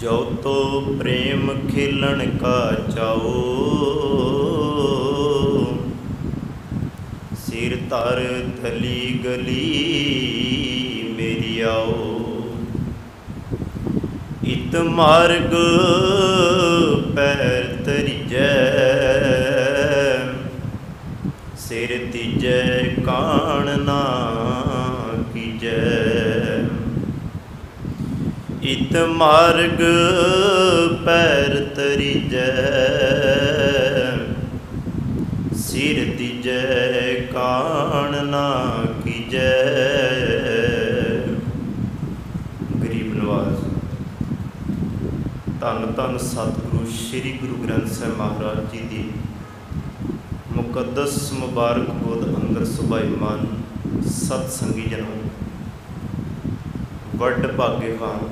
जो तो प्रेम खेलन का चाओ, सिर तर थली गली मेरी आओ। इत मार्ग पैर तरीजै, सिर तीजै कान ना कीजै। इत मार्ग पैर तरीजै, सिर तीजै कान ना कीजै। गरीब नवाज। धन धन सतगुरु श्री गुरु ग्रंथ साहिब महाराज जी की मुकद्दस मुबारक गोद अंदर सुभाईमान सतसंगी जनों, वड भाग्यवान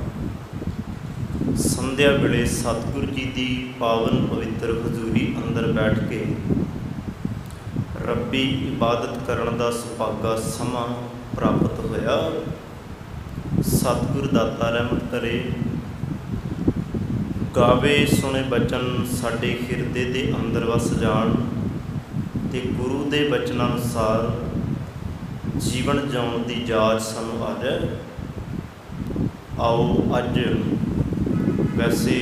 संध्या वेले सतगुरु जी की पावन पवित्र हजूरी अंदर बैठ के रब्बी इबादत करने का सुभागा समा प्राप्त होया। सतगुरु दाता रहमत करे, गावे सुने बचन साडे हिरदे दे अंदर वस जान ते गुरु दे बचन अनुसार जीवन जिउण दी जाच सानू आ जाए। आओ अज वैसे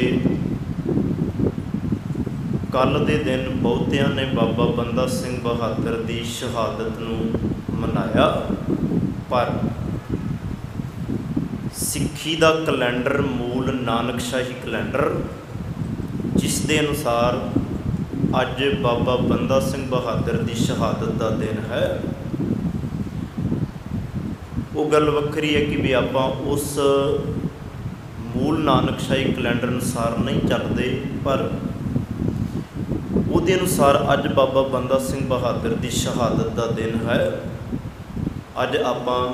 कल दे दिन बहुतियां ने बाबा बंदा सिंह बहादुर की शहादत नूं मनाया, पर सिੱਖੀ का कैलेंडर मूल नानकशाही कैलेंडर जिस दे अनुसार अज बाबा बंदा सिंह बहादुर की शहादत का दिन है। वो गल वक्री है कि भी आपां उस मूल नानकशाही कैलेंडर अनुसार नहीं चलते, पर उसके अनुसार अज बाबा बंदा सिंह बहादुर की शहादत का दिन है। अज आपां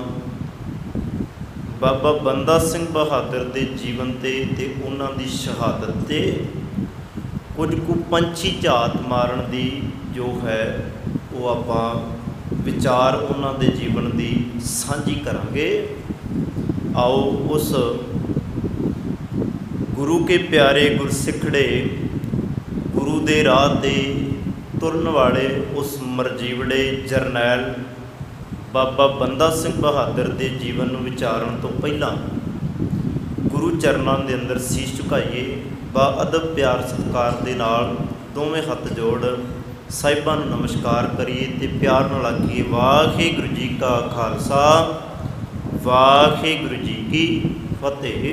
बाबा बंदा सिंह बहादुर के जीवन ते उन्हां दी शहादत ते कुछ कु पंछी झात मारन की जो है वो आपां विचार उन्हां दे जीवन की सांझी करांगे। आओ उस गुरु के प्यारे गुरसिखड़े गुरु दे राह ते तुरन वाले उस मरजीवड़े जरनैल बाबा बंदा सिंह बहादुर के जीवन नूं विचारण तो पहला गुरु चरणों के अंदर शीश झुकाइए। बा अदब प्यार सत्कार दे नाल दोवें हथ जोड़ साहिबां नूं नमस्कार करिए ते प्यार नाल आखिए वाहिगुरू जी का खालसा वाहिगुरू जी की फतेह।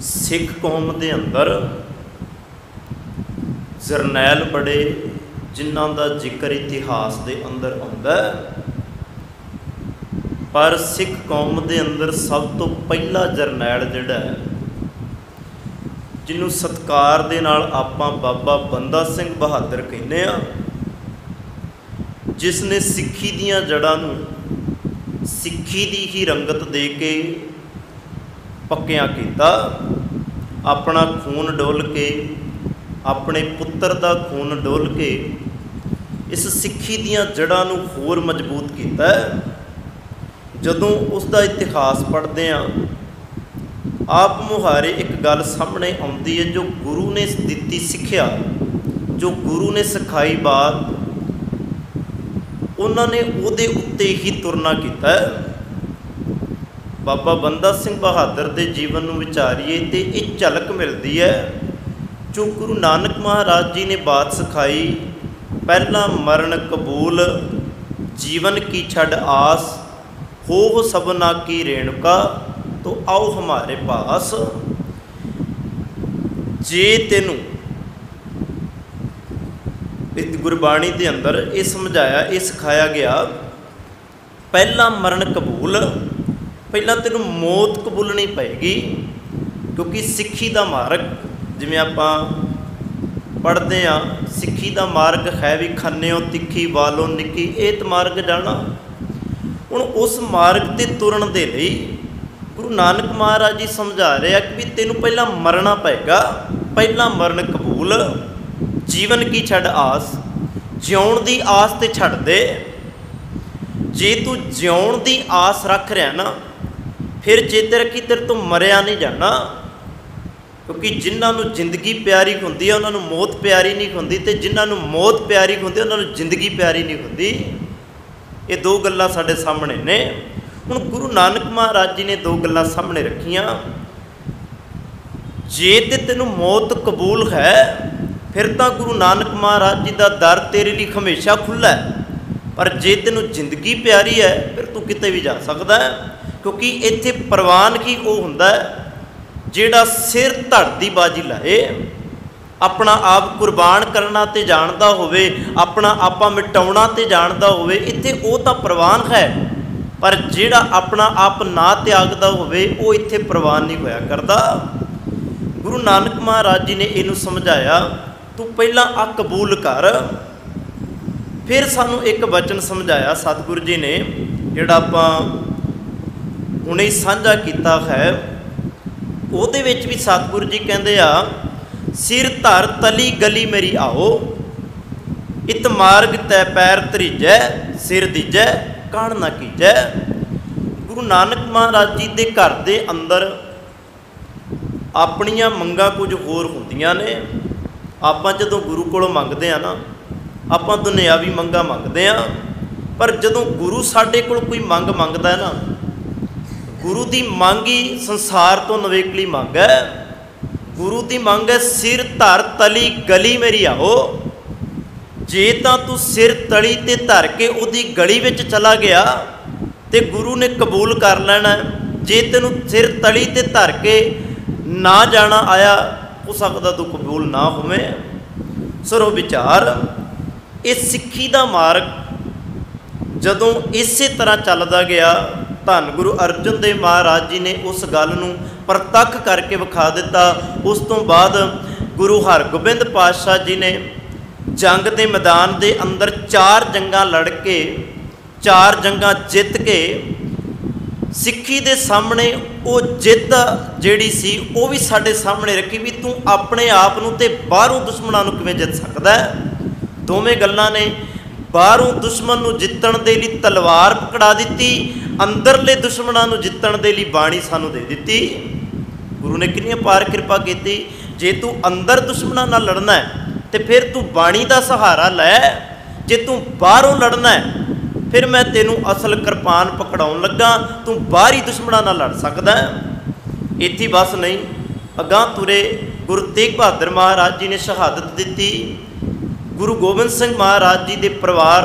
सिख कौम के अंदर जरनैल बड़े जिन्हां दा जिक्र इतिहास के अंदर आउंदा है, पर सिख कौम के अंदर सब तो पहला जरनैल जिहड़ा है जिन्हों सत्कार दे नाल आपां बाबा बंदा सिंह बहादुर कहने आ, जिसने सिੱਖੀ दीयां जड़ां नूं सिੱਖੀ दी ही रंगत दे के पक्कियां कीता। अपना खून डोल के अपने पुत्र का खून डोल के इस सिੱਖੀ दीयां जड़ां नूं होर मजबूत कीता। जदों उसका इतिहास पढ़ते हैं आप मुहारे एक गल सामने आउंदी है, जो गुरु ने दिती सिक्ख्या, जो गुरु ने सिखाई बात उन्होंने उहदे उत्ते ही तुरना कीता। बाबा बंदा सिंह बहादुर के जीवन में विचारीए तो एक झलक मिलती है जो गुरु नानक महाराज जी ने बात सिखाई, पहला मरण कबूल जीवन की छड़ आस, हो सबना की रेणुका तो आओ हमारे पास। जे तेनू गुरबाणी के अंदर ये समझाया, ये सिखाया गया पहला मरण कबूल, पहला तेनू मौत कबूलनी पेगी, क्योंकि सिੱਖੀ का मार्ग जिमें आपां पढ़ते हैं सिੱਖੀ का मार्ग है भी खन्ने तिखी वालों निकी, ये तो मार्ग जाना। हुण उस मार्ग ते तुरन दे लई गुरु नानक महाराज जी समझा रहे हैं कि भी तेनू पहला मरना पेगा, पहला मरण कबूल, जीवन की छड़ आस, जिउण दी आस ते छड़ दे। जे तू जिउण दी आस रख रहा ना फिर चेते रखी तेरे तो मरिया नहीं जाना, क्योंकि जिन्होंने जिंदगी प्यारी होंदी है उन्होंने मौत प्यारी नहीं होंदी, तो जिन्होंने मौत प्यारी होंदी उन्होंने जिंदगी प्यारी नहीं होंदी। ये दो गल्लां साडे सामने ने। हुण गुरु नानक महाराज जी ने दो गल्लां सामने रखियां। जे ते तैनूं मौत कबूल है फिर तो गुरु नानक महाराज जी का दर तेरे लिए हमेशा खुला है, पर जे तैनूं जिंदगी प्यारी है फिर तू किते भी जा सकता है, क्योंकि इत्थे प्रवान ही वो हुंदा है जिहड़ा सिर धड़ दी बाजी लाए, अपना आप कुर्बान करना ते जानदा होवे, अपना आपा मिटाउणा ते जानदा होवे, इत्थे वो तो प्रवान है। पर जिहड़ा अपना आप ना त्यागदा होवे वो इत्थे प्रवान नहीं होया करदा। गुरु नानक महाराज जी ने इनू समझाया, तू पहला आ कबूल कर। फिर सानू एक वचन समझाया सतगुरु जी ने, जिहड़ा आपां हुणे साझा कीता है, ਉਹਦੇ ਵਿੱਚ भी सतगुरु जी कहते आ, सिर धर तली गली मेरी आओ, इत मार्ग तै पैर धरीजै, सिर दीजै कान ना कीजै। गुरु नानक महाराज जी के घर के अंदर अपनियां मंगां कुछ होर हुंदियां ने। आपां जदों गुरु कोलों मंगदे आ ना, आपां दुनियावी मंगां मंगदे आ, पर जदों गुरु साडे कोल कोई मंग मंगदा है ना, गुरु की मंग ही संसार तो नवेकली मंग है। गुरु की मंग है, सिर धर तली गली मेरी आओ। जे तां तू सिर तली ते धर के उहदी गली विच चला गया तो गुरु ने कबूल कर लेना। जे तेनू सिर तली ते धर के ना जाना आया, हो सकदा तू कबूल ना होवे। सरो विचार, इस सिੱਖੀ ਦਾ मार्ग जदों इसे तरह चलदा गया, धन गुरु अर्जन देव महाराज जी ने उस गल नूं प्रतख करके विखा दिता। उस तो बाद गुरु हरगोबिंद पातशाह जी ने जंग के मैदान के अंदर 4 जंगां लड़ के 4 जंगां जित के सिੱਖੀ दे सामने वो जित जिहड़ी सी वो भी साडे सामने रखी भी तू अपने आप नूं ते बाहरों दुश्मनां नूं किवें जित सकदा है। दोवें गल्लां ने, बाहरों दुश्मन नूं जितण दे लई तलवार पकड़ा दित्ती, अंदरले दुश्मनां नूं जितण दे लई बाणी सानू दे दित्ती। गुरु ने कितनी अपार कृपा की। जे तू अंदर दुश्मनां नाल लड़ना है तो फिर तू बाणी का सहारा लै, जे तू बाहरों लड़ना है फिर मैं तेनू असल किरपान पकड़ाउण लगा, तू बाहरी दुश्मनां नाल लड़ सकदा है। इत्थे बस नहीं, अगां तुरे गुरु तेग बहादुर महाराज जी ने शहादत दी। गुरु गोबिंद सिंह महाराज जी के परिवार,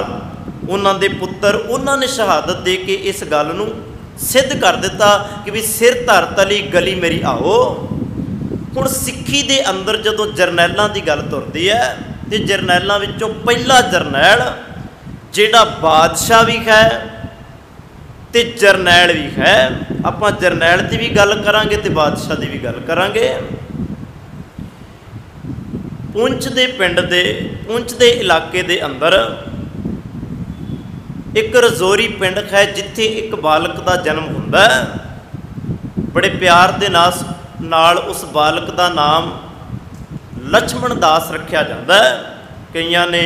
उन्होंने दे पुत्र, उन्होंने शहादत दे के इस गल नूं सिद्ध कर दिता कि भी सिर धर तली गली मेरी आओ। हुण सिੱਖੀ दे अंदर जदों जरनैलों की गल तुरदी है तो जरनैलों विचों पहला जरनैल जिहड़ा बादशाह भी है तो जरनैल भी है। आपां जरनैल की भी गल करांगे तो बादशाह की भी गल करांगे। पुंछ दे पिंड दे, पुंछ दे इलाके दे अंदर एक रजौरी पिंड है जिथे एक बालक का जन्म होंदा है। बड़े प्यार दे नाल उस बालक का नाम लक्ष्मण दास रखा जाता है। कईयां ने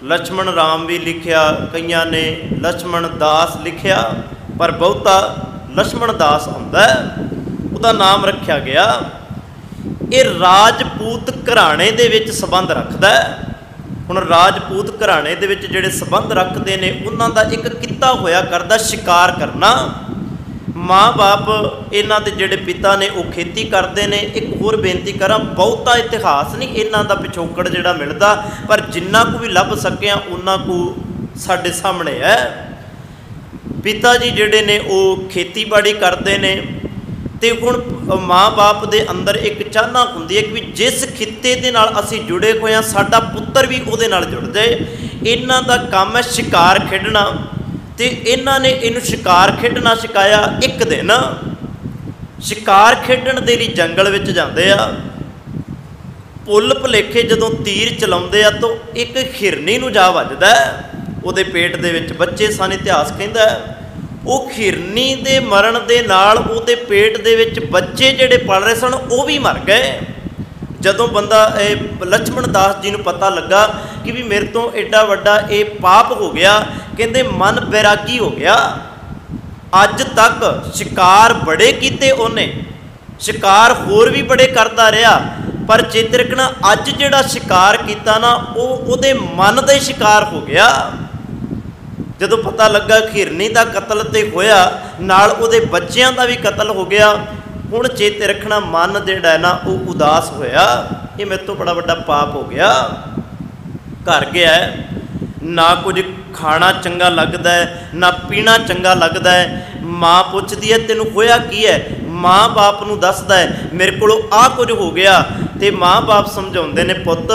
लक्ष्मण राम भी लिखिया, कईयां ने लक्ष्मण दास लिखिया, पर बहुता लक्ष्मण दास आउंदा है, उसका नाम रखा गया। ये राजपूत घराणे दे विच संबंध रखता है। हुण राजपूत घराणे दे विच जिहड़े संबंध रखते हैं उन्हां दा एक किता होया करदा शिकार करना। माँ बाप इन्हां दे जिहड़े पिता ने वो खेती करते हैं। एक होर बेनती करा, बहुता इतिहास नहीं इन्हां दा पिछोकड़ जिहड़ा मिलदा, पर जिन्ना को भी लभ सकिया उन्ना को साडे सामने है। पिता जी जिहड़े ने वो खेतीबाड़ी करते हैं तो हुण माँ बाप के अंदर एक चाहना हुंदी है कि जिस खिते दे नाल असीं जुड़े हुए हैं साडा पुत्तर भी उहदे नाल जुड़ जाए। इन्हां दा काम है शिकार खेडना, तो इन्हां ने इनू शिकार खेडना सिखाया। एक दिन शिकार खेडण दे लई जंगल विच जांदे आ, भुल भुलेखे जदों तीर चलाउंदे आ तो एक हिरनी नूं जा वजदा है। उहदे पेट दे विच बच्चे सन, इतिहास कहंदा है। वो हिरनी दे मरण दे नाल उहदे पेट दे विच बच्चे जिहड़े पल रहे सन वो भी मर गए। जदों बंदा लक्ष्मण दास जी नूं पता लगा कि भी मेरे तो एडा वड्डा ये पाप हो गया, कहंदे मन बैरागी हो गया। अज तक शिकार बड़े कीते उन्हें, शिकार होर भी बड़े करता रहा, पर चेते रखना अज जिहड़ा शिकार किया ना वो मन का ही शिकार हो गया। जदों पता लगा हिरनी का कतल तो होया, नाल उहदे बच्चियां का भी कतल हो गया, हुण चेते रखना मन जिहड़ा है ना वो उदास होया, ये मेरे तो बड़ा वड्डा पाप हो गया। घर गया ना कुछ खाना चंगा लगता है ना पीना चंगा लगता है, माँ पुछदी है तैनूं होया की है, माँ बाप नूं दसदा है मेरे कोलों आ कुछ हो गया, तो माँ बाप समझाउंदे ने पुत्त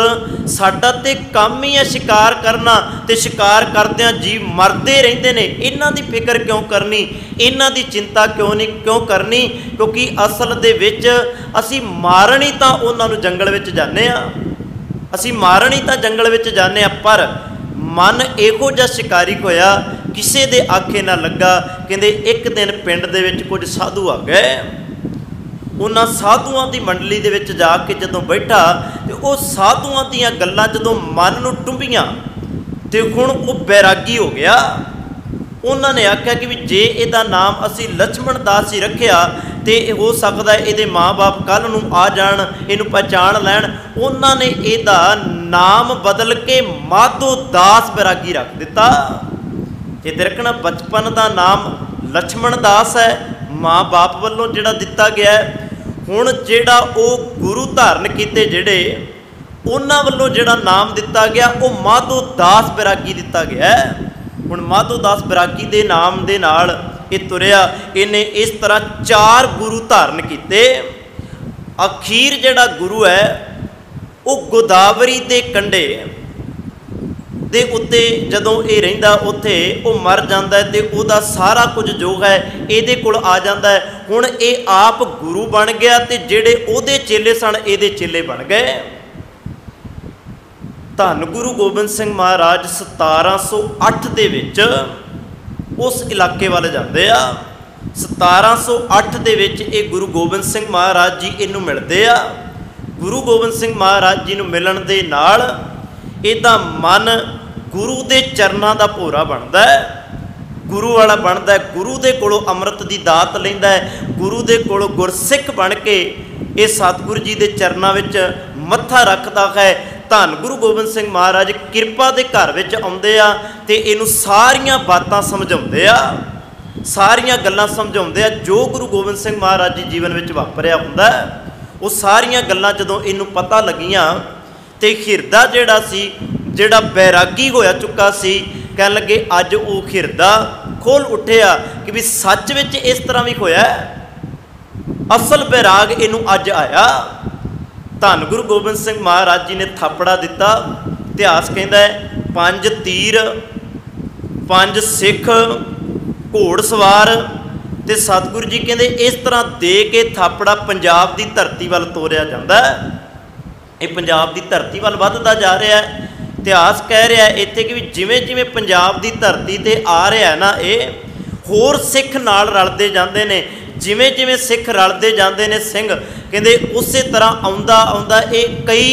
साडा ते काम ही है शिकार करना, ते शिकार करदिआं जी मरदे रहिंदे ने, इन्हां दी फिक्र क्यों करनी, इन्हां दी चिंता क्यों करनी, क्योंकि असल दे विच असीं मारन ही तां उन्हां नूं जंगल विच जाने आ, असीं मारन ही तां जंगल विच जाने आ। पर मन इहो जिहा शिकारी होया, किसी दे आखे ना लगा। कहते एक दिन पिंड दे विच कुछ साधु आ गए, उन्हां साधुआं दी मंडली दे विच जाके जदों बैठा तो वो साधुआं दीयां गल्लां जदों मन नूं टुंबियां तो हुण वो बैरागी हो गया। उन्होंने आख्या कि भी जे इहदा नाम असी लक्ष्मण दास ही रखिया तो हो सकता है ये माँ बाप कल नूं आ जाण, इनू पहचान लैण। उन्होंने इहदा नाम बदल के माधो दास बैरागी रख दिता। इधर रखना बचपन का नाम लक्ष्मण दास है, माँ बाप वालों जिहड़ा दिता गया है। हुण जिहड़ा वो गुरु धारण किते जिहड़े उन्हां वालों जिहड़ा नाम दिता गया वो माधो दास बैरागी दिता गया है। हुण माधो दास बैरागी दे नाम दे नाल ये तुरिया, इन्हें इस तरह 4 गुरु धारण किते। अखीर जिहड़ा गुरु है वो गोदावरी दे कंढे दे उत्ते जदों ये रहिंदा उत्थे वो मर जांदा है ते उहदा सारा कुछ जो है इहदे कोल आ जांदा है। हुण ये आप गुरु बन गया ते जिहड़े उहदे चेले सन इहदे चेले बन गए। धन गुरु गोबिंद सिंह महाराज 1708 दे विच उस इलाके वाले जाते आ। 1708 दे विच ये गुरु गोबिंद सिंह महाराज जी इनू मिलते आ। गुरु गोबिंद सिंह महाराज जी नू मिलन दे नाल इहदा मन गुरु दे चरनां दा भोरा बनदा है, गुरु वाला बनदा है, गुरु दे कोलों अमृत दी दात लैंदा है, गुरु दे कोलों गुरसिख बन के ये सतगुरु जी दे चरनां विच मत्था रखदा है। धन गुरु गोबिंद सिंह महाराज किरपा के घर में आउंदे आ ते इनू सारियां बातां समझाउंदे आ, सारियां गल्लां समझाउंदे आ जो गुरु गोबिंद सिंह महाराज जी जीवन में वापरिया हुंदा है। वो सारियां गल्लां जदों इनू पता लगियां ते हिरदा जिहड़ा सी जिहड़ा बैरागी होया चुका सी, कहण लगे अज वो हिरदा खोल उठिया कि भी सच विच इस तरह भी होया, असल बैराग इनू अज आया। धन गुरु गोबिंद सिंह महाराज जी ने थापड़ा दिता। इतिहास कहता है 5 तीर 5 सिख घोड़ सवार ते सतगुरु जी कहते इस तरह दे के थापड़ा पंजाब की धरती वाल तोरिया जाता है। ये पंजाब की धरती वाल वधदा जा रहा है। इतिहास कह रहा है इत्थे कि जिमें जिमें पंजाब की धरती ते आ रहा है ना, ये होर सिख नाल रलते जाते हैं, जिमें जिमें सिख रलते जाते हैं सिंह कहते उस तरह आउंदा आउंदा ये कई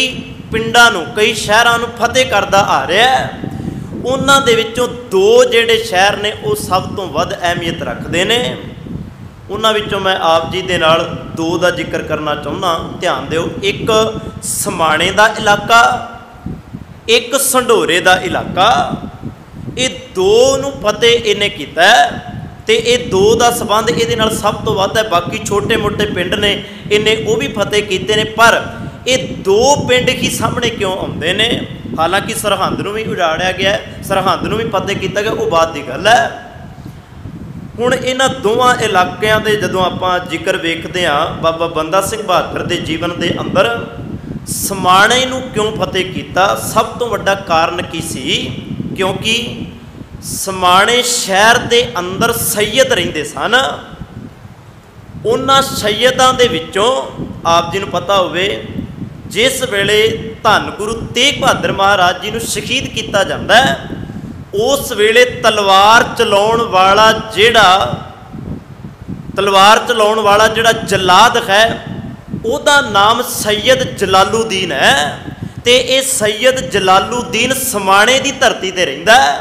पिंडां नूं कई शहरां नूं फतेह करदा आ रहा है। उन्हां दे विचों 2 जिहड़े शहर ने वो सब तो वध अहमियत रखते हैं। उन्हां विचों मैं आप जी दे नाल 2 का जिक्र करना चाहुंदा, ध्यान दिओ। एक समाणे का इलाका, एक संढोरे का इलाका, ये 2 नूं फतेह इन्हें कीता ते ये 2 का संबंध ये सब तो वध है। बाकी छोटे मोटे पिंड ने इन्हें वो भी फतेह किए ने, पर ये 2 पिंड ही सामने क्यों आते हैं। हालांकि सरहंद नूं भी उजाड़िया गया, सरहंद नूं भी फतेह किया गया, वो बात की गल है। हुण इन्हां दोवां इलाकिਆਂ ਦੇ ਜਦੋਂ ਆਪਾਂ जिक्र वेखते हैं बाबा बंदा सिंह बहादुर के जीवन के अंदर समाणे नूं क्यों फतेह किया, सब तो वड्डा कारण की सी, क्योंकि समाणे शहर के अंदर सैयद रहिंदे सन। उन्हां सैयदां दे विचों आप जी नूं पता होवे जिस वेले धन गुरु तेग बहादुर महाराज जी नूं शहीद किया जाता है, उस वेले तलवार चलाउण वाला जिहड़ा जलाद है उहदा नाम सैयद जलालुद्दीन है। तो ये सैयद जलालुद्दीन समाणे की धरती ते रहिंदा है।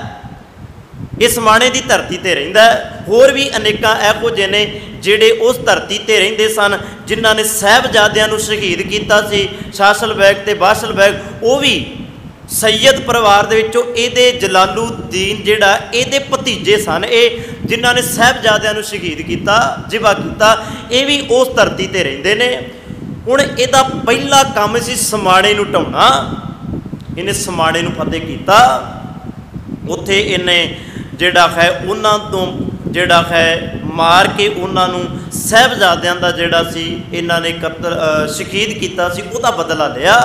इस माणे की धरती ते रहिंदा है। होर भी अनेकां इहो ਜਿਹੇ ने ਜਿਹੜੇ उस धरती ते रहिंदे सन, जिन्हां ने साहिबजादियां नूं शहीद कीता सी। शासल बैग ते बाशल बैग वो भी सैयद परिवार दे विचों इहदे जलालुद्दीन जिहड़ा इहदे भतीजे सन, ये जिन्हां ने साहिबजादियां नूं शहीद कीता, जिबा कीता, ये भी उस धरती ते रहिंदे ने। हुण इहदा पहला काम सी समाणे नूं ढाउणा। इहने समाणे नूं फतेह कीता। उत्थे इहने जिहड़ा है उन्हां तों जिहड़ा है मार के उन्हां नूं साहिबजादियां दा जिहड़ा सी इन्हां ने कतल शहीद कीता सी, उहदा बदला लिया।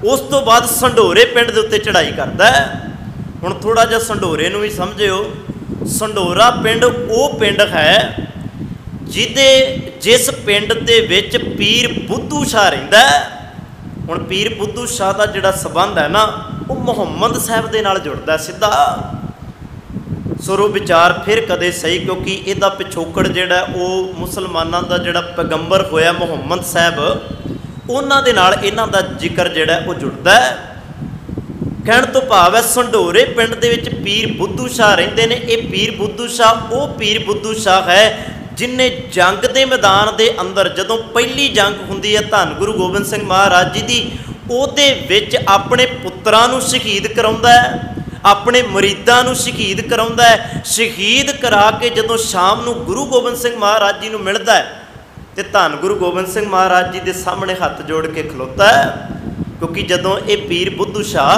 उस तो बाद संढोरे पिंड दे उत्ते चढ़ाई करदा है। हुण थोड़ा जिहा संढोरे नूं भी समझिओ। संढोरा पिंड वो पिंड है जिस पिंड दे विच पीर बुद्धू शाह रहिंदा है। हुण पीर बुद्धू शाह दा जिहड़ा संबंध है ना, वो मुहम्मद साहब दे नाल जुड़दा है सीधा। सुरो विचार फिर कदे सही, क्योंकि इहदा पिछोकड़ जिहड़ा वो मुसलमानां दा जिहड़ा पैगंबर होया मुहम्मद साहब, उन्हां दे नाल इन्हां दा जिक्र जिहड़ा वो जुड़दा है। कहण तो भाव है संढोरे पिंड दे विच पीर बुद्धू शाह रहिंदे ने। ये पीर बुद्धू शाह वो पीर बुद्धू शाह है जिन्हें जंग के मैदान के अंदर जदों पहली जंग हुंदी है धन गुरु गोबिंद सिंह महाराज जी की, उहदे विच अपने पुत्रां नूं शहीद कराउंदा है, अपने मुरीदां नूं शहीद कराउंदा है। शहीद करा के जदों शाम नूं गुरु गोबिंद सिंह महाराज जी नूं मिलदा है तो धन गुरु गोबिंद सिंह महाराज जी के सामने हथ जोड़ के खलोता है। क्योंकि जदों ये पीर बुद्धू शाह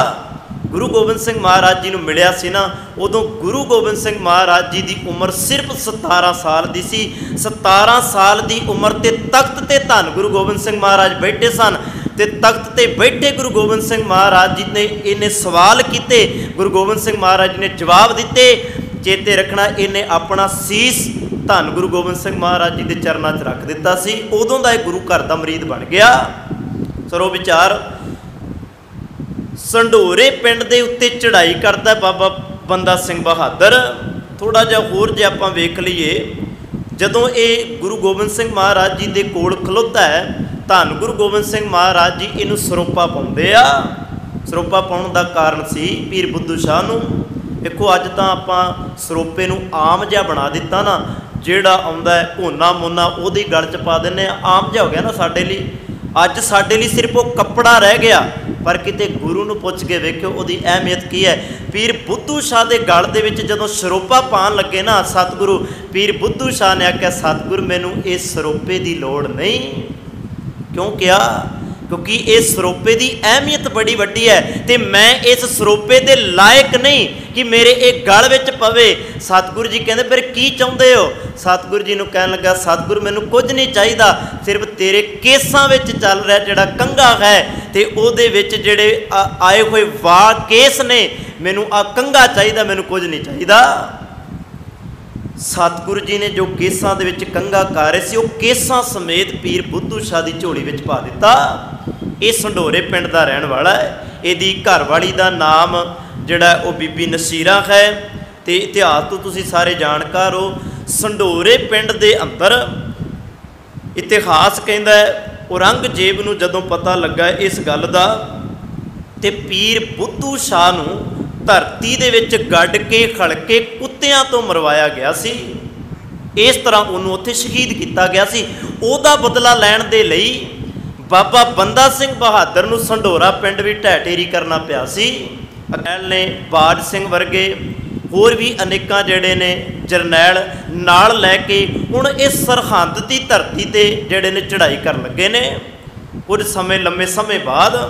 गुरु गोबिंद सिंह महाराज जी नूं मिलिया सी ना, उदों गुरु गोबिंद सिंह महाराज जी की उम्र सिर्फ 17 साल की सी। 17 साल की उम्र ते तख्त ते धन गुरु गोबिंद सिंह महाराज बैठे सन। ते तख्त ते बैठे गुरु गोबिंद सिंह महाराज जी ने इन्हें सवाल किए, गुरु गोबिंद सिंह महाराज जी ने जवाब दिते। चेते रखना, इन्हें अपना सीस धन गुरु गोबिंद सिंह महाराज जी के चरणों च रख दिता सी। उदों दा गुरु घर का मरीद बन गया। सरो विचार संढोरे पिंड के उत्ते चढ़ाई करता बाबा बंदा सिंह बहादुर। थोड़ा जिहा होर जे आपां वेख लईए, जदों ये गुरु गोबिंद सिंह महाराज जी के कोल खलोता है, धन गुरु गोबिंद सिंह महाराज जी इनू सरोपा पाउंदे आ। सरोपा पाउण दा कारण सी पीर बुद्धू शाह नूं। देखो अज तां आपां सरोपे नूं आम जिहा बना दिता ना, जिहड़ा आउंदा है घोना मोना उहदी गल च पा दिंदे आ, आम जिहा हो गया ना साडे लई। अज साडे लई सिर्फ वो कपड़ा रह गया, पर किते गुरु नूं पुछ के वेखिओ उहदी अहमियत की है। पीर बुद्धू शाह के गल दे विच जदों सरोपा पाण लगे ना, सतगुरु पीर बुद्धू शाह ने आख्या सतगुरु मैनूं इस सरोपे की लोड़ नहीं। क्यों किया? क्योंकि इस सरोपे की अहमियत बड़ी वड्डी है, तो मैं इस सरोपे के लायक नहीं कि मेरे एक गल विच पवे। सतगुरु जी कहते फिर की चाहुंदे हो? सतगुरु जी नूं कहण लगा सतगुरु मैनूं कुछ नहीं चाहिदा, सिर्फ तेरे केसां विच चल रहा जिहड़ा कंघा है ते उहदे विच जिहड़े आए हुए वाल केस ने, मैनूं आ कंघा चाहिदा, मैनूं कुछ नहीं चाहिदा। सतगुरु जी ने जो केसां दे विच कंघा कर रहे सी, वो केसां समेत पीर बुद्धू शाह की झोली विच पा दिता। ये संढोरे पिंड का रहन वाला है। इहदी घरवाली का नाम जिहड़ा वो बीबी नसीरा है। तो इतिहास तो तुसीं सारे जानकार हो। संढोरे पिंड के अंदर इतिहास कहता है औरंगजेब नूं जदों पता लगा इस गल का, तो पीर बुद्धू शाह नूं धरती दे विच गड्ढ के खड़के कुत्तियां तो मरवाया गया सी। इस तरह उन्होंने उत्थे शहीद किया गया सी। उहदा बदला लैण दे लई बाबा बंदा सिंह बहादुर नूं संढोरा पिंड भी ढह ढेरी करना पिया सी। अकैल ने बाज सिंह वर्गे होर भी अनेकां जिहड़े ने जरनैल नाल लैके हुण इस सरहंद की धरती ते जिहड़े ने चढ़ाई कर लगे ने। कुछ समय लंबे समय बाद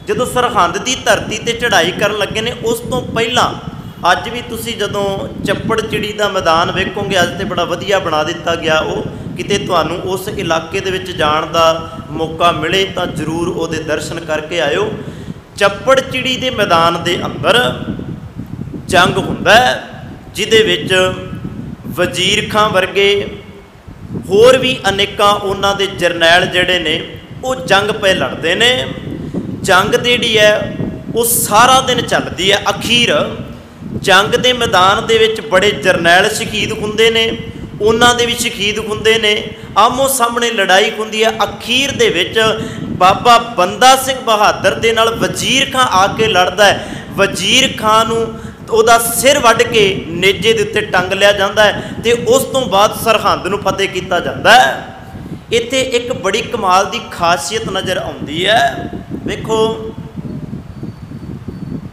जदों सरहंद की धरती ते चढ़ाई कर लगे ने, उस तो पहला अज भी तुसी जदों चप्पड़ चिड़ी का मैदान वेखोगे, अज तो बड़ा वधिया बना दिता गया। वो किते तुहानूं उस इलाके दे विच जाण दा मौका मिले तो जरूर उहदे दर्शन करके आयो। चप्पड़ चिड़ी के मैदान के अंदर जंग हुंदा है, जिहदे विच वजीर खां वर्गे होर भी अनेकां उन्हां दे जरनैल जिहड़े ने वो जंग पे लड़ते ने। जंग जिहड़ी है वो सारा दिन चलती है। अखीर जंग के मैदान दे विच बड़े जरनैल शहीद हुंदे ने, उन्हां दे भी शहीद हुंदे ने। आमो सामने लड़ाई हुंदी है। अखीर दे विच बाबा बंदा सिंह बहादुर दे नाल वजीर खां आके लड़दा है। वजीर खां नूं ਉਹਦਾ ਸਿਰ ਵੱਢ ਕੇ ਨੇਜੇ ਦੇ ਉੱਤੇ ਟੰਗ ਲਿਆ ਜਾਂਦਾ ਹੈ ਤੇ ਉਸ ਤੋਂ ਬਾਅਦ ਸਰਹੰਦ ਨੂੰ ਫਤਿਹ ਕੀਤਾ ਜਾਂਦਾ ਹੈ। ਇੱਥੇ ਇੱਕ ਬੜੀ ਕਮਾਲ ਦੀ ਖਾਸੀਅਤ ਨਜ਼ਰ ਆਉਂਦੀ ਹੈ। ਵੇਖੋ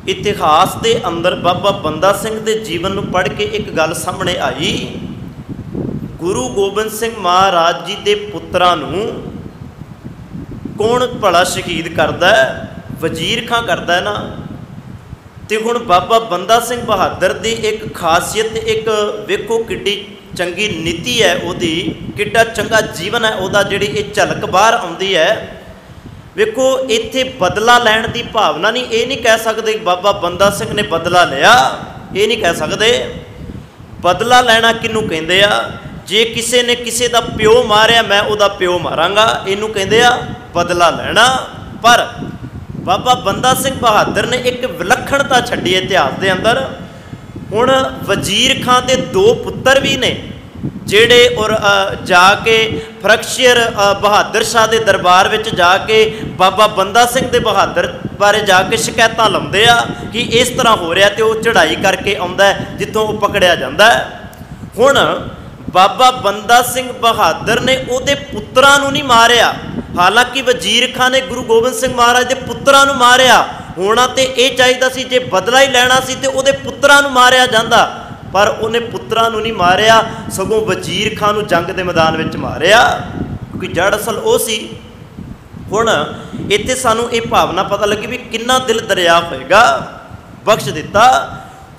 ਇਤਿਹਾਸ ਦੇ ਅੰਦਰ ਬਾਬਾ ਬੰਦਾ ਸਿੰਘ ਦੇ ਜੀਵਨ ਨੂੰ ਪੜ੍ਹ ਕੇ ਇੱਕ ਗੱਲ ਸਾਹਮਣੇ ਆਈ। ਗੁਰੂ ਗੋਬਿੰਦ ਸਿੰਘ ਮਹਾਰਾਜ ਜੀ ਦੇ ਪੁੱਤਰਾਂ ਨੂੰ ਕੌਣ ਭਲਾ ਸ਼ਹੀਦ ਕਰਦਾ? ਵਜ਼ੀਰ ਖਾਂ ਕਰਦਾ ਨਾ। ਤੇ ਹੁਣ ਬਾਬਾ ਬੰਦਾ ਸਿੰਘ ਬਹਾਦਰ ਦੀ ਇੱਕ ਖਾਸੀਅਤ, ਇੱਕ ਵੇਖੋ ਕਿੱਡੀ ਚੰਗੀ ਨੀਤੀ ਹੈ ਉਹਦੀ, ਕਿੱਡਾ ਚੰਗਾ ਜੀਵਨ ਹੈ ਉਹਦਾ, ਜਿਹੜੀ ਇਹ ਝਲਕ ਬਾਹਰ ਆਉਂਦੀ ਹੈ। ਵੇਖੋ ਇੱਥੇ ਬਦਲਾ ਲੈਣ ਦੀ ਭਾਵਨਾ ਨਹੀਂ, ਇਹ ਨਹੀਂ ਕਹਿ ਸਕਦੇ ਬਾਬਾ ਬੰਦਾ ਸਿੰਘ ਨੇ ਬਦਲਾ ਲਿਆ, ਇਹ ਨਹੀਂ ਕਹਿ ਸਕਦੇ। ਬਦਲਾ ਲੈਣਾ ਕਿਹਨੂੰ ਕਹਿੰਦੇ ਆ? ਜੇ ਕਿਸੇ ਨੇ ਕਿਸੇ ਦਾ ਪਿਓ ਮਾਰਿਆ ਮੈਂ ਉਹਦਾ ਪਿਓ ਮਾਰਾਂਗਾ, ਇਹਨੂੰ ਕਹਿੰਦੇ ਆ ਬਦਲਾ ਲੈਣਾ। ਪਰ ਬਾਬਾ ਬੰਦਾ ਸਿੰਘ ਬਹਾਦਰ ਨੇ ਇੱਕ ਵਿਲੱਖਣਤਾ ਛੱਡੀ ਇਤਿਹਾਸ ਦੇ ਅੰਦਰ। ਹੁਣ ਵਜ਼ੀਰ ਖਾਂ ਦੇ 2 ਪੁੱਤਰ ਵੀ ਨੇ ਜਿਹੜੇ ਔਰ ਜਾ ਕੇ ਫਰਖਸ਼ੀਰ ਬਹਾਦਰ ਸ਼ਾਹ ਦੇ ਦਰਬਾਰ ਵਿੱਚ ਜਾ ਕੇ ਬਾਬਾ ਬੰਦਾ ਸਿੰਘ ਦੇ ਬਹਾਦਰ ਬਾਰੇ ਜਾ ਕੇ ਸ਼ਿਕਾਇਤਾਂ ਲਾਉਂਦੇ ਆ ਕਿ ਇਸ ਤਰ੍ਹਾਂ ਹੋ ਰਿਹਾ, ਤੇ ਉਹ ਚੜ੍ਹਾਈ ਕਰਕੇ ਆਉਂਦਾ ਜਿੱਥੋਂ ਉਹ ਪਕੜਿਆ ਜਾਂਦਾ। ਹੁਣ ਬਾਬਾ ਬੰਦਾ ਸਿੰਘ ਬਹਾਦਰ ਨੇ ਉਹਦੇ ਪੁੱਤਰਾਂ ਨੂੰ ਨਹੀਂ ਮਾਰਿਆ, ਹਾਲਾਂਕਿ ਵਜ਼ੀਰ ਖਾਂ ਨੇ ਗੁਰੂ ਗੋਬਿੰਦ ਸਿੰਘ ਮਹਾਰਾਜ ਦੇ ਪੁੱਤਰਾਂ ਨੂੰ ਮਾਰਿਆ। ਹੋਣਾ ਤੇ ਇਹ ਚਾਹੀਦਾ ਸੀ, ਜੇ ਬਦਲਾ ਹੀ ਲੈਣਾ ਸੀ ਤੇ ਉਹਦੇ ਪੁੱਤਰਾਂ ਨੂੰ ਮਾਰਿਆ ਜਾਂਦਾ, ਪਰ ਉਹਨੇ ਪੁੱਤਰਾਂ ਨੂੰ ਨਹੀਂ ਮਾਰਿਆ, ਸਗੋਂ ਵਜ਼ੀਰ ਖਾਂ ਨੂੰ ਜੰਗ ਦੇ ਮੈਦਾਨ ਵਿੱਚ ਮਾਰਿਆ, ਕਿਉਂਕਿ ਜੜ ਅਸਲ ਉਹ ਸੀ। ਹੁਣ ਇੱਥੇ ਸਾਨੂੰ ਇਹ ਭਾਵਨਾ ਪਤਾ ਲੱਗੀ ਵੀ ਕਿੰਨਾ ਦਿਲ ਦਰਿਆ ਹੋਏਗਾ, ਬਖਸ਼ ਦਿੱਤਾ।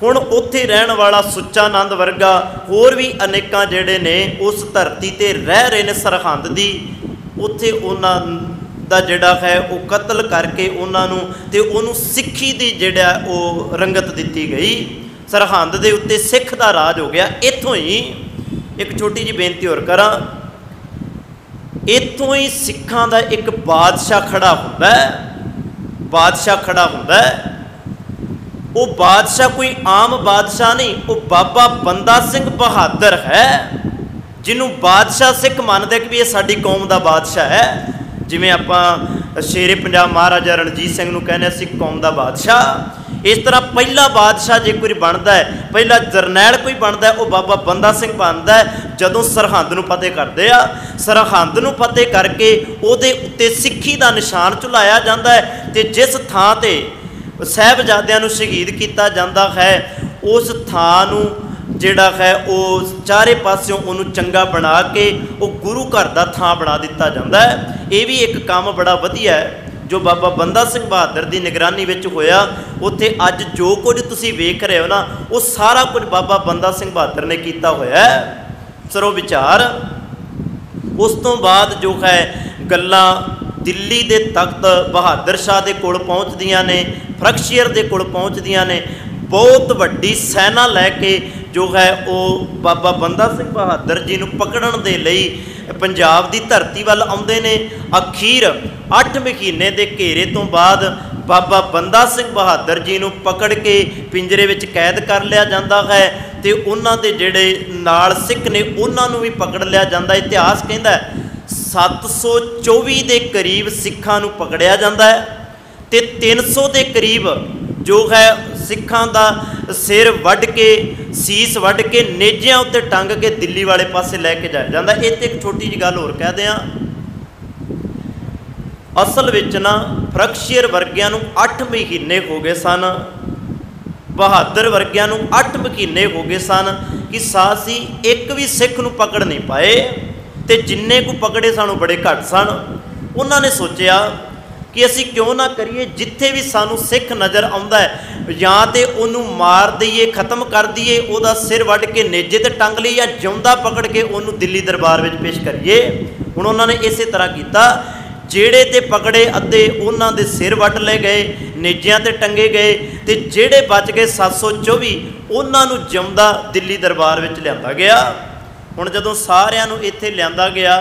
ਹੁਣ ਉੱਥੇ ਰਹਿਣ ਵਾਲਾ ਸੁੱਚਾ ਆਨੰਦ ਵਰਗਾ ਹੋਰ ਵੀ ਅਨੇਕਾਂ ਜਿਹੜੇ ਨੇ ਉਸ ਧਰਤੀ 'ਤੇ ਰਹਿ ਰਹੇ ਨੇ ਸਰਹੰਦ ਦੀ, ਉੱਥੇ ਉਹਨਾਂ ਦਾ ਜਿਹੜਾ ਹੈ ਉਹ ਕਤਲ ਕਰਕੇ ਉਹਨਾਂ ਨੂੰ ਤੇ ਉਹਨੂੰ ਸਿੱਖੀ ਦੀ ਜਿਹੜਾ ਉਹ ਰੰਗਤ ਦਿੱਤੀ ਗਈ। ਸਰਹੰਦ ਦੇ ਉੱਤੇ ਸਿੱਖ ਦਾ ਰਾਜ ਹੋ ਗਿਆ। ਇੱਥੋਂ ਹੀ ਇੱਕ ਛੋਟੀ ਜਿਹੀ ਬੇਨਤੀ ਹੋਰ ਕਰਾਂ, ਇੱਥੋਂ ਹੀ ਸਿੱਖਾਂ ਦਾ ਇੱਕ ਬਾਦਸ਼ਾਹ ਖੜਾ ਹੁੰਦਾ ਹੈ। ਬਾਦਸ਼ਾਹ ਖੜਾ ਹੁੰਦਾ ਹੈ, ਉਹ ਬਾਦਸ਼ਾਹ ਕੋਈ ਆਮ ਬਾਦਸ਼ਾਹ ਨਹੀਂ, ਉਹ ਬਾਬਾ ਬੰਦਾ ਸਿੰਘ ਬਹਾਦਰ ਹੈ, ਜਿਹਨੂੰ ਬਾਦਸ਼ਾਹ ਸਿੱਖ ਮੰਨਦੇ ਕਿ ਵੀ ਇਹ ਸਾਡੀ ਕੌਮ ਦਾ ਬਾਦਸ਼ਾਹ ਹੈ। ਜਿਵੇਂ ਆਪਾਂ ਸ਼ੇਰੇ ਪੰਜਾਬ ਮਹਾਰਾਜਾ ਰਣਜੀਤ ਸਿੰਘ ਨੂੰ ਕਹਿੰਦੇ ਸਿੱਖ ਕੌਮ ਦਾ ਬਾਦਸ਼ਾਹ, ਇਸ ਤਰ੍ਹਾਂ ਪਹਿਲਾ ਬਾਦਸ਼ਾਹ ਜੇ ਕੋਈ ਬਣਦਾ ਹੈ, ਪਹਿਲਾ ਜਰਨੈਲ ਕੋਈ ਬਣਦਾ, ਉਹ ਬਾਬਾ ਬੰਦਾ ਸਿੰਘ ਬਣਦਾ ਜਦੋਂ ਸਰਹੰਦ ਨੂੰ ਫਤਿਹ ਕਰਦੇ ਆ। ਸਰਹੰਦ ਨੂੰ ਫਤਿਹ ਕਰਕੇ ਉਹਦੇ ਉੱਤੇ ਸਿੱਖੀ ਦਾ ਨਿਸ਼ਾਨ ਝੁਲਾਇਆ ਜਾਂਦਾ ਹੈ, ਤੇ ਜਿਸ ਥਾਂ 'ਤੇ ਸਾਹਿਬਜ਼ਾਦਿਆਂ ਨੂੰ ਸ਼ਹੀਦ ਕੀਤਾ ਜਾਂਦਾ ਹੈ, ਉਸ ਥਾਂ ਨੂੰ ਜਿਹੜਾ ਹੈ ਉਹ ਚਾਰੇ ਪਾਸਿਓਂ ਉਹਨੂੰ ਚੰਗਾ ਬਣਾ ਕੇ ਉਹ ਗੁਰੂ ਘਰ ਦਾ ਥਾਂ ਬਣਾ ਦਿੱਤਾ ਜਾਂਦਾ ਹੈ। ਇਹ ਵੀ ਇੱਕ ਕੰਮ ਬੜਾ ਵਧੀਆ ਹੈ ਜੋ ਬਾਬਾ ਬੰਦਾ ਸਿੰਘ ਬਹਾਦਰ ਦੀ ਨਿਗਰਾਨੀ ਵਿੱਚ ਹੋਇਆ। ਉੱਥੇ ਅੱਜ ਜੋ ਕੁਝ ਤੁਸੀਂ ਵੇਖ ਰਹੇ ਹੋ ਨਾ, ਉਹ ਸਾਰਾ ਕੁਝ ਬਾਬਾ ਬੰਦਾ ਸਿੰਘ ਬਹਾਦਰ ਨੇ ਕੀਤਾ ਹੋਇਆ ਹੈ। ਸਰੋ ਵਿਚਾਰ ਉਸ ਤੋਂ ਬਾਅਦ ਜੋ ਹੈ ਗੱਲਾਂ ਦਿੱਲੀ ਦੇ ਤਖਤ ਬਹਾਦਰ ਸ਼ਾਹ ਦੇ ਕੋਲ ਪਹੁੰਚਦੀਆਂ ਨੇ, ਫਰਖਸ਼ੀਰ ਦੇ ਕੋਲ ਪਹੁੰਚਦੀਆਂ ਨੇ। ਬਹੁਤ ਵੱਡੀ ਸੈਨਾ ਲੈ ਕੇ ਜੋ ਹੈ ਉਹ ਬਾਬਾ ਬੰਦਾ ਸਿੰਘ ਬਹਾਦਰ ਜੀ ਨੂੰ ਪਕੜਨ ਦੇ ਲਈ ਪੰਜਾਬ ਦੀ ਧਰਤੀ ਵੱਲ ਆਉਂਦੇ ਨੇ। ਅਖੀਰ 8 ਮਹੀਨੇ ਦੇ ਘੇਰੇ ਤੋਂ ਬਾਅਦ ਬਾਬਾ ਬੰਦਾ ਸਿੰਘ ਬਹਾਦਰ ਜੀ ਨੂੰ ਪਕੜ ਕੇ ਪਿੰਜਰੇ ਵਿੱਚ ਕੈਦ ਕਰ ਲਿਆ ਜਾਂਦਾ ਹੈ, ਤੇ ਉਹਨਾਂ ਦੇ ਜਿਹੜੇ ਨਾਲ ਸਿੱਖ ਨੇ ਉਹਨਾਂ ਨੂੰ ਵੀ ਪਕੜ ਲਿਆ ਜਾਂਦਾ। ਇਤਿਹਾਸ ਕਹਿੰਦਾ 724 ਦੇ ਕਰੀਬ ਸਿੱਖਾਂ ਨੂੰ ਪਕੜਿਆ ਜਾਂਦਾ ਹੈ, ਤੇ 300 ਦੇ ਕਰੀਬ ਜੋ ਹੈ ਸਿੱਖਾਂ ਦਾ ਸਿਰ ਵੱਢ ਕੇ, ਸੀਸ ਵੱਢ ਕੇ ਨੇਜਿਆਂ ਉੱਤੇ ਟੰਗ ਕੇ ਦਿੱਲੀ ਵਾਲੇ ਪਾਸੇ ਲੈ ਕੇ ਜਾਇਆ ਜਾਂਦਾ। ਇਹ 'ਤੇ ਇੱਕ ਛੋਟੀ ਜਿਹੀ ਗੱਲ ਹੋਰ ਕਹਿ ਦਿਆਂ, ਅਸਲ ਵਿੱਚ ਨਾ ਫਰਖਸ਼ੀਰ ਵਰਗਿਆਂ ਨੂੰ 8 ਮਹੀਨੇ ਹੋ ਗਏ ਸਨ, ਬਹਾਦਰ ਵਰਗਿਆਂ ਨੂੰ 8 ਮਹੀਨੇ ਹੋ ਗਏ ਸਨ ਕਿ ਸਾਸੀ ਇੱਕ ਵੀ ਸਿੱਖ ਨੂੰ ਪਕੜ ਨਹੀਂ ਪਾਏ, ਤੇ ਜਿੰਨੇ ਕੁ ਪਕੜੇ ਸਨ ਉਹ ਬੜੇ ਘੱਟ ਸਨ। ਉਹਨਾਂ ਨੇ ਸੋਚਿਆ ਕਿ ਅਸੀਂ ਕਿਉਂ ਨਾ ਕਰੀਏ, ਜਿੱਥੇ ਵੀ ਸਾਨੂੰ ਸਿੱਖ ਨਜ਼ਰ ਆਉਂਦਾ ਹੈ ਜਾਂ ਤਾਂ ਉਹਨੂੰ ਮਾਰ ਦਈਏ, ਖ਼ਤਮ ਕਰ ਦਈਏ, ਉਹਦਾ ਸਿਰ ਵੱਢ ਕੇ ਨੇਜੇ 'ਤੇ ਟੰਗ ਲਈ, ਜਾਂ ਜਿਉਂਦਾ ਪਕੜ ਕੇ ਉਹਨੂੰ ਦਿੱਲੀ ਦਰਬਾਰ ਵਿੱਚ ਪੇਸ਼ ਕਰੀਏ। ਹੁਣ ਉਹਨਾਂ ਨੇ ਇਸੇ ਤਰ੍ਹਾਂ ਕੀਤਾ, ਜਿਹੜੇ ਤੇ ਪਕੜੇ ਅੱਧੇ ਉਹਨਾਂ ਦੇ ਸਿਰ ਵੱਢ ਲਏ ਗਏ, ਨੇਜਿਆਂ 'ਤੇ ਟੰਗੇ ਗਏ, ਤੇ ਜਿਹੜੇ ਬਚ ਗਏ 724 ਉਹਨਾਂ ਨੂੰ ਜਿਉਂਦਾ ਦਿੱਲੀ ਦਰਬਾਰ ਵਿੱਚ ਲਿਆਂਦਾ ਗਿਆ। ਹੁਣ ਜਦੋਂ ਸਾਰਿਆਂ ਨੂੰ ਇੱਥੇ ਲਿਆਂਦਾ ਗਿਆ,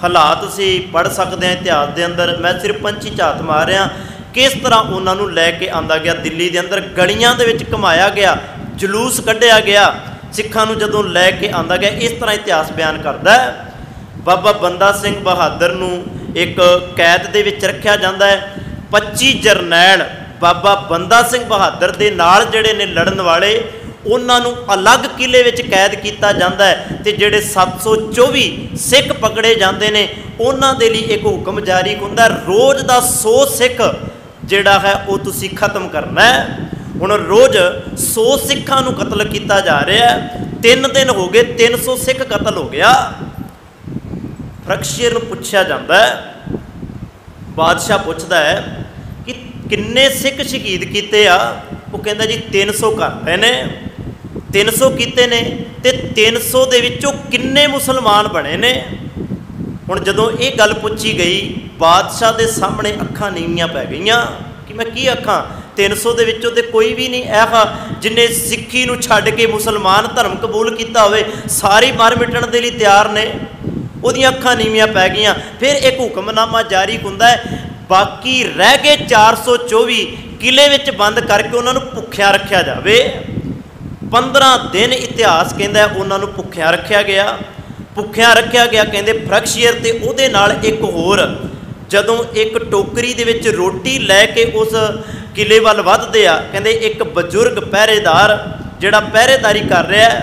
ਹਾਲਾਤ ਅਸੀਂ ਪੜ੍ਹ ਸਕਦੇ ਹਾਂ ਇਤਿਹਾਸ ਦੇ ਅੰਦਰ, ਮੈਂ ਸਿਰਫ ਪੰਛੀ ਝਾਤ ਮਾਰ ਰਿਹਾ ਕਿਸ ਤਰ੍ਹਾਂ ਉਹਨਾਂ ਨੂੰ ਲੈ ਕੇ ਆਂਦਾ ਗਿਆ ਦਿੱਲੀ ਦੇ ਅੰਦਰ, ਗਲੀਆਂ ਦੇ ਵਿੱਚ ਘੁਮਾਇਆ ਗਿਆ, ਜਲੂਸ ਕੱਢਿਆ ਗਿਆ, ਸਿੱਖਾਂ ਨੂੰ ਜਦੋਂ ਲੈ ਕੇ ਆਂਦਾ ਗਿਆ। ਇਸ ਤਰ੍ਹਾਂ ਇਤਿਹਾਸ ਬਿਆਨ ਕਰਦਾ ਹੈ। ਬਾਬਾ ਬੰਦਾ ਸਿੰਘ ਬਹਾਦਰ ਨੂੰ ਇੱਕ ਕੈਦ ਦੇ ਵਿੱਚ ਰੱਖਿਆ ਜਾਂਦਾ ਹੈ। 25 ਜਰਨੈਲ बाबा बंदा सिंह बहादुर दे नाल जिहड़े ने लड़न वाले उन्होंने अलग किले में कैद किया जाता है तो जोड़े 724 सिख पकड़े जाते हैं उन्होंने लिए एक हुक्म जारी होंदा रोज़ का 100 सिख जोड़ा है वो तुसी खत्म करना है। हुण रोज़ 100 सिखां नूं कतल किया जा रहा है। 3 दिन हो गए 300 सिख कतल हो गया। फरकशीर नूं पुछया जाता है, बादशाह पुछदा है कि किन्ने सिख शहीद किते आ? वो कहता जी 300 करते ने 300 किते ने ते 300 दे विचों किन्ने मुसलमान बने ने। हुण जदों ये गल पुछी गई बादशाह के सामने अखां नीवियां पै गईयां कि मैं की आखां। 300 दे विचों ते कोई भी नहीं ऐसा जिन्हें सिक्खी नूं छड्ड के मुसलमान धर्म कबूल किया होवे, सारे मर मिटण दे लई तैयार ने। उहदियां अखां नीवियां पै गईयां। फिर एक हुक्मनामा जारी हुंदा है, बाकी रह गए 424 किले विच बंद करके उन्होंने भुखिया रखा जाए। 15 दिन इतिहास कहता है उन्होंने भुखिया रखा गया। भुखिया रखा गया कहते फरकशीर ते उहदे नाल एक होर जदों एक टोकरी दे विच रोटी लैके उस किले वाल वधदे आ, कहते एक बजुर्ग पहरेदार जिहड़ा पहरेदारी कर रहा है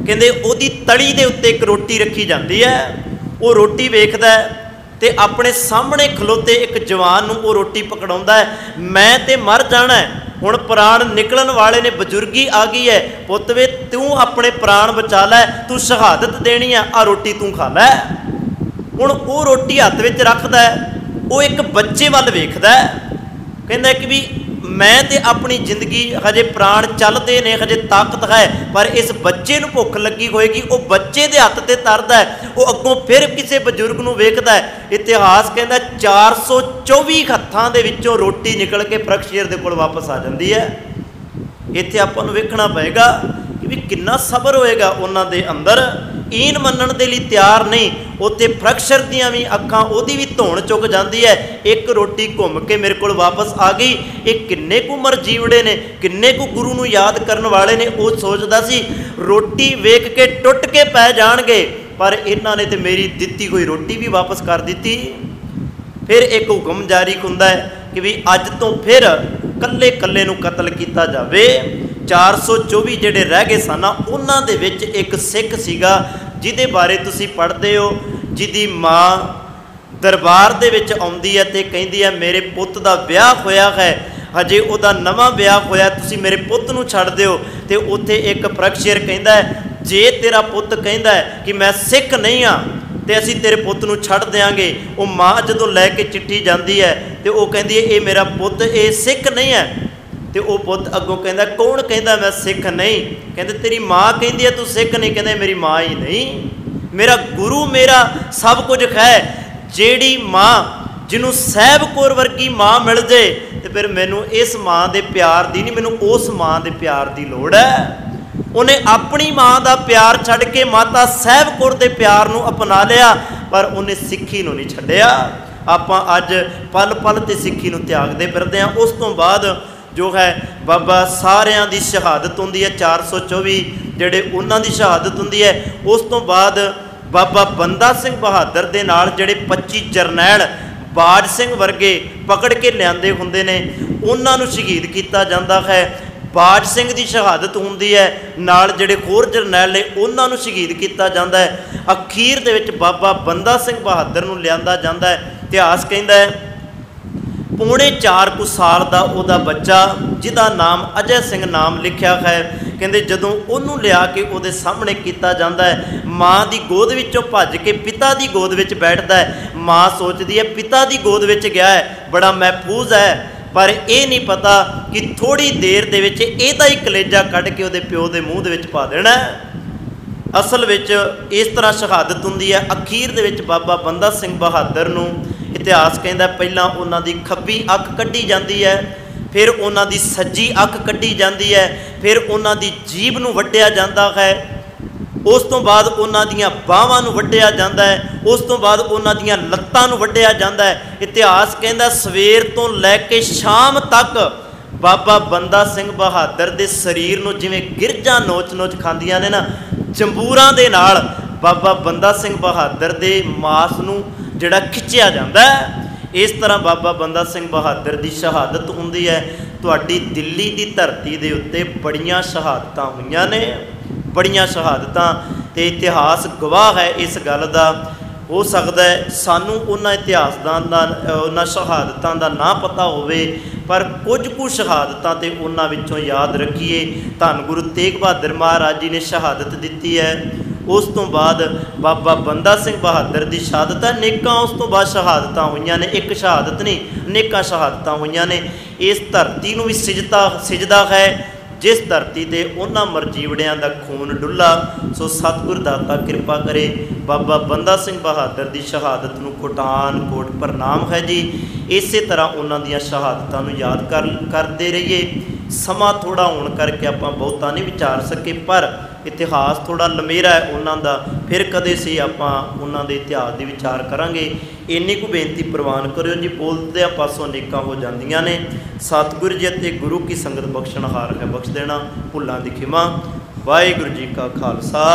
कहते उहदी तली दे उत्ते एक रोटी रखी जाती है। वो रोटी वेखदा है ते अपने सामने खलोते एक जवान नूं वो रोटी पकड़ाउंदा है, मैं ते मर जाना है, हुण प्राण निकलन वाले ने, बजुर्गी आ गई है, पुत्त वे तू अपने प्राण बचा लै, तू शहादत देनी है, आ रोटी तू खा लै। हुण वो रोटी हत्थ विच रखदा है, वो एक बच्चे वाल वेखदा है, कहंदा कि भी मैं ते अपनी जिंदगी हजे प्राण चलते ने, हजे ताकत है, पर इस बच्चे नूं भुख लगी होएगी, वो बच्चे दे हत्थ ते तरदा है, वो अगों फिर किसी बजुर्ग नूं वेखदा है। इतिहास कहता 424 हत्थां दे विचों रोटी निकल के फरकशीर दे कोल वापस आ जाती है। इत्थे आपां नूं वेखना पएगा कि भी किन्ना सबर होएगा उन्हां दे अंदर। ईन मनण दे लई तैयार नहीं, उत्थे फरकशीर दियां भी अखां ओहदी भी धौण चुक जाती है। एक रोटी घुम के मेरे कोल वापस आ गई। ये किन्ने कु मर जीवड़े ने, किन्ने कु गुरु नूं याद करन वाले ने। वो सोचदा सी रोटी वेख के टुट के पै जाणगे, पर इन्हां ने ते मेरी दित्ती हुई रोटी भी वापस कर दित्ती। फिर एक हुक्म जारी हुंदा है कि भी अज तो फिर कल्ले कल्ले नूं कतल किया जावे। 424 जिहड़े रह गए सन उन्हां दे विच एक सिख सीगा जिहदे बारे तुसीं पढ़दे हो, जिहदी माँ दरबार दे विच आउंदी है ते कहिंदी है मेरे पुत्त दा विआह होया है, हजे उहदा नवां विआह होया, तुसीं मेरे पुत्त नूं छड्ड दिओ। ते उत्थे एक फरकशीर कहिंदा है जे तेरा पुत्त कहिंदा है कि मैं सिख नहीं हाँ तो असीं तेरे पुत्त नूं छड्ड देंगे। वो माँ जदों लैके चिट्ठी जाती है तो वो कहती है ये मेरा पुत्त ये सिख नहीं है। तो वो पुत्त अगों कहता कौन कहता मैं सिख नहीं? कहते तेरी माँ कहती है तू सिख नहीं? कहते मेरी माँ ही नहीं, मेरा गुरु मेरा सब कुछ है। जेड़ी माँ जिन्हों साहिब कौर वर्गी माँ मिल जाए तो फिर मैनू इस माँ के प्यार की नहीं, मैनू उस माँ के प्यार की लोड़ है। उन्हें अपनी माँ का प्यार छड़ के माता साहिब कौर के प्यार नूं अपना लिया, पर उन्हें सिक्खी नूं नहीं छड्डिया। आपां अज पल पल ते सिक्खी नूं त्यागदे फिरदे हां। उस तो बाद जो है बाबा सारियां दी शहादत हुंदी है, 424 जिहड़े उन्हां दी शहादत हुंदी है। उस तो बाद बाबा बंदा सिंह बहादुर दे नाल जिहड़े 25 जरनैल बाज सिंह वर्गे पकड़ के लिआंदे हुंदे ने उन्हां नूं शहीद किया जाता है। बाज सिंह की शहादत होंदी है, नाल जिहड़े होर जरनैल ने उन्हां नूं शहीद किया जाता है। अखीर दे विच बाबा बंदा सिंह बहादुर नूं लिआंदा जाता है। इतिहास कहता है 4.25 साल का उहदा बच्चा जिहदा नाम अजय सिंह नाम लिखा है, कहते जदों उहनूं लिया के उहदे सामने किया जाता है, माँ की गोद विचों भज के पिता की गोद विच बैठदा है। माँ सोचती है पिता की गोद विच गया है, बड़ा महफूज है, पर यह नहीं पता कि थोड़ी देर दे विच इहदा ही कलेजा कढ़ के उहदे प्यो के मूँह दे विच पा देना है। असल विच इस तरह शहादत हुंदी है। अखीर दे विच बाबा बंदा सिंह बहादुर नूं इतिहास कहता पहलां उन्हां दी खब्बी अख कड्ढी जाती है, फिर उन्हां दी सज्जी अख कड्ढी जाती है, फिर उन्हां दी जीभ नूं वड्ढिया जाता है, उस तो बाद उन्हां दियां बाहां नूं वड्ढिया जाता है, उस तो बाद उन्हां दियां लत्तां नूं वड्ढिया जाता है। इतिहास कहता सवेर तो लैके शाम तक बाबा बंदा सिंह बहादुर दे शरीर नूं जिवें गिरजां नोच नोच खांदियां ने ना, जंबूरां दे नाल बाबा बंदा सिंह बहादुर दे मास नूं जिहड़ा खिंचिया जाता है। इस तरह बाबा बंदा सिंह बहादुर की शहादत हुंदी है। तुहाडी दिल्ली की धरती के उत्ते बड़ियां शहादतां होईयां ने, बड़ियां शहादतां, ते इतिहास गवाह है इस गल का। हो सकता है सानू उन्हां इतिहासदां दा उन्हां शहादतां दा ना पता होवे, पर कुछ कु शहादतां ते उन्हां विचों याद रखीए। धन गुरु तेग बहादुर महाराज जी ने शहादत दी है, उस तो बाद बाबा बंदा सिंह बहादुर की शहादत है, अनेकां उस तो बाद शहादतां होईयां ने, एक शहादत नहीं अनेकां शहादतां होईयां ने। इस धरती नूं भी सिजदा है जिस धरती ते उन्हां मरजीवड़ियां दा खून डुला। सो सतगुर दाता कृपा करे, बाबा बंदा सिंह बहादुर की शहादत नूं कोटान कोट प्रणाम है जी। इस तरह उन्हां दियां शहादतां नूं याद करते रहिए। समा थोड़ा होने करके आप बहुता नहीं विचार सके, पर इतिहास थोड़ा लमेरा है उन्हां दा, फिर कदे से आप उन्हां दे इतिहास की विचार करांगे। इन्नी को बेनती प्रवान करो जी, बोलदे पासों अनेकां हो जांदियां ने। सतगुर जी अते गुरु की संगत बख्शणहार है, बख्श देना। भुलां दी खिमा। वाहिगुरू जी का खालसा,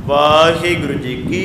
वाहिगुरू जी की